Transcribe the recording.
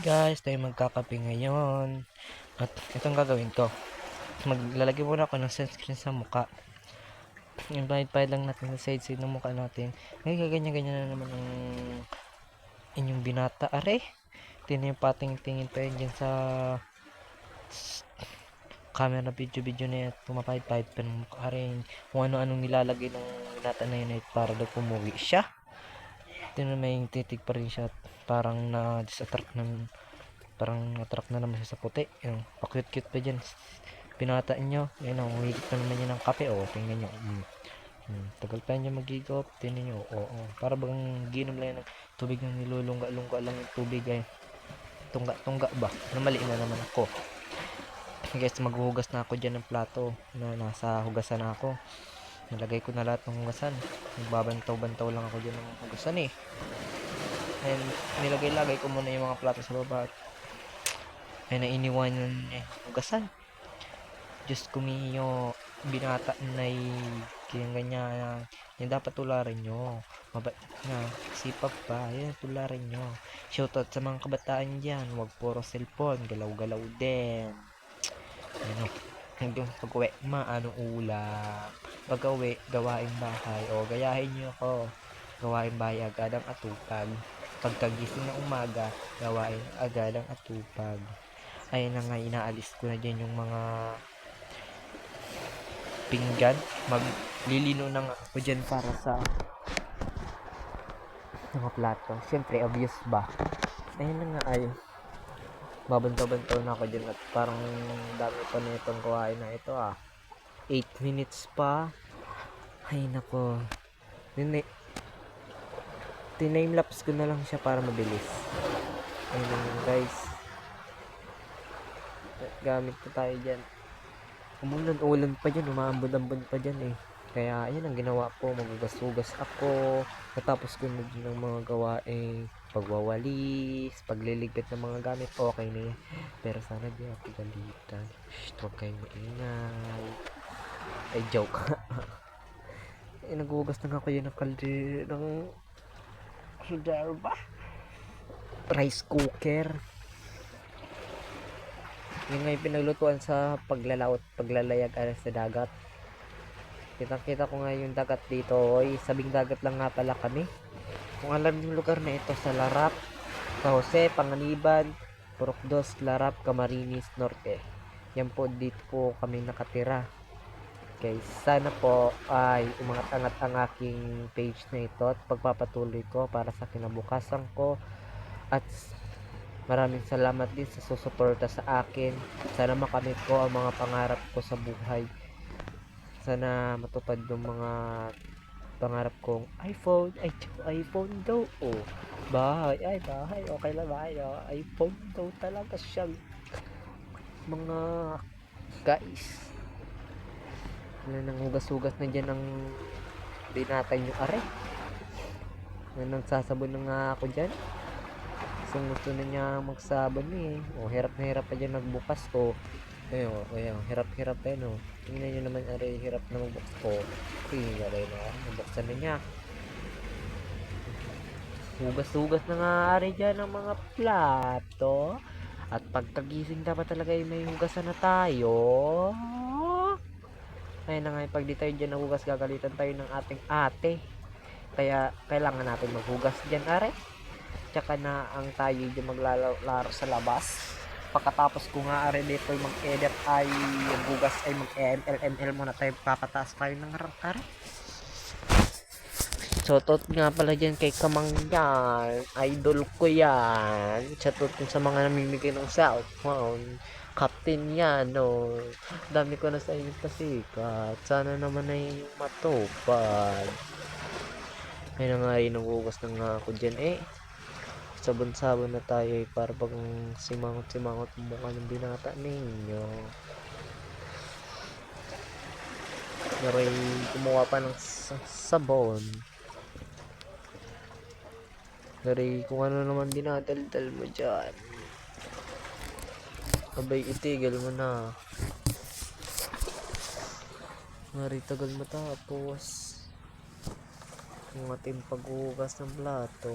Guys, tayo magkakape ngayon. At itong gagawin ko. Maglalagay muna ako ng sunscreen sa mukha. Yung pahid lang natin sa side ng mukha natin. Ngayon gaganyan-ganyan na naman ang inyong binata. Are, tingnan yung pating-tingin pa yun dyan sa camera video na yan. Pumapahid-pahid pa ng mukha. Are, kung ano-anong nilalagay ng binata na yun ay para daw pumuwi siya. Tingnan may titig pa rin siya. Parang na-distract ng parang attract na naman siya sa puti. Yung pa-cute-cute pa dyan. Binata nyo. Yan o, humigit na naman yun ng kape. O, tingnan nyo. Tagal pa nyo magigop. Tingnan nyo. O. Para bang ginom lang yan ng tubig na nilulungga-lungga lang yung tubig. Ay, tungga-tungga ba? Namali na naman ako. Guys, maghuhugas na ako dyan ng plato. Nasa hugasan na ako. Nalagay ko na lahat ng hugasan. Nagbabantaw-bantaw lang ako dyan ng hugasan eh. And nilagay-lagay ko muna yung mga plato sa baba. Ay nainiwanan niya hugasan. Diyos kumiyo, binata na kayang ganyan. Yan dapat tularin nyo. Mabait na, sipag pa. Yan, tularin nyo. Shoutout sa mga kabataan dyan. Huwag puro cellphone. Galaw-galaw din. Ano, hanggang pag-uwi, anong ulam. Pag-uwi, gawain bahay. O, gayahin nyo ako. Gawain bahay agad ang atupag. Pagkagising ng umaga, gawain agad ang atupag. Ayun na nga, inaalis ko na dyan yung mga pinggan. Maglilino na nga ako dyan para sa mga plato. Siyempre, obvious ba? Ayun na nga ay babantaw-bantaw na ako dyan at parang dami pa na itong gawain na ito 8 minutes pa. Ay nako. Tinime-lapse ko na lang siya para mabilis. Ayun na nga guys. Gamit ko tayo dyan. Umulan-ulan pa dyan, umaambon-ambon pa dyan eh. Kaya ayun ang ginawa ko, magugas-ugas ako. Natapos ko na din ng mga gawain, pagwawalis, pagliligpit ng mga gamit, okay na yan. Pero sana di ako galitan. Huwag kayong maingay. Ay, joke. Nagugas na nga ako yun ng ba? Rice cooker. Yun nga yung pinaglutuan sa paglalayag sa dagat. Kitang-kita ko nga yung dagat dito. Oy, sabing dagat lang nga pala kami. Kung alam yung lugar na ito sa Larap, San Jose, Panganiban, Purok 2, Larap, Camarines Norte. Yan po, dito po kami nakatira. Okay, sana po ay umangat-angat ang aking page na ito at pagpapatuloy ko para sa kinabukasan ko. At maraming salamat din sa susuporta sa akin. Sana makamit ko ang mga pangarap ko sa buhay. Sana matupad yung mga pangarap kong iPhone. iPhone daw. Oh, bahay. Okay lang bahay. iPhone daw talaga siya. Mga guys. Wala nang hugas-hugas na dyan ang binatay yung are. Nagsasabon na nga ako dyan. Gusto na niya magsabon eh. O, hirap na hirap pa dyan nagbukas ko. Ayun, hirap-hirap pa yun. Tingnan nyo naman, aray, hirap na magbukas ko. Aray na, nabuksan na niya. Hugas-hugas na nga aray dyan ang mga plato. At pagkagising dapat talaga yung may hugasan na tayo. Ayun na nga, pag di tayo dyan nahugas, gagalitan tayo ng ating ate. Kaya kailangan natin maghugas dyan aray. Tsaka na ang tayo dyan maglalaro sa labas. Pagkatapos ko nga rin dito mag-edit ay maghugas ay mag-ML muna tayo, papataas tayo ng rank. Shoutout nga pala dyan kay Kamang yan, idol ko yan. Shoutout sa mga namimigay ng cellphone, captain yan no. Dami ko na sa inyo pasikat, sana naman ay matupad. Ayun na nga rin, naghugas na nga ako dyan eh. Sabon-sabon na tayo para pag simangot-simangot mukha ng binata ninyo. Pero kumuha pa ng sabon. Pero kung ano naman dinadaldal mo dyan, abay itigil mo na. Ngari tagal matapos ang ating paghugas ng plato.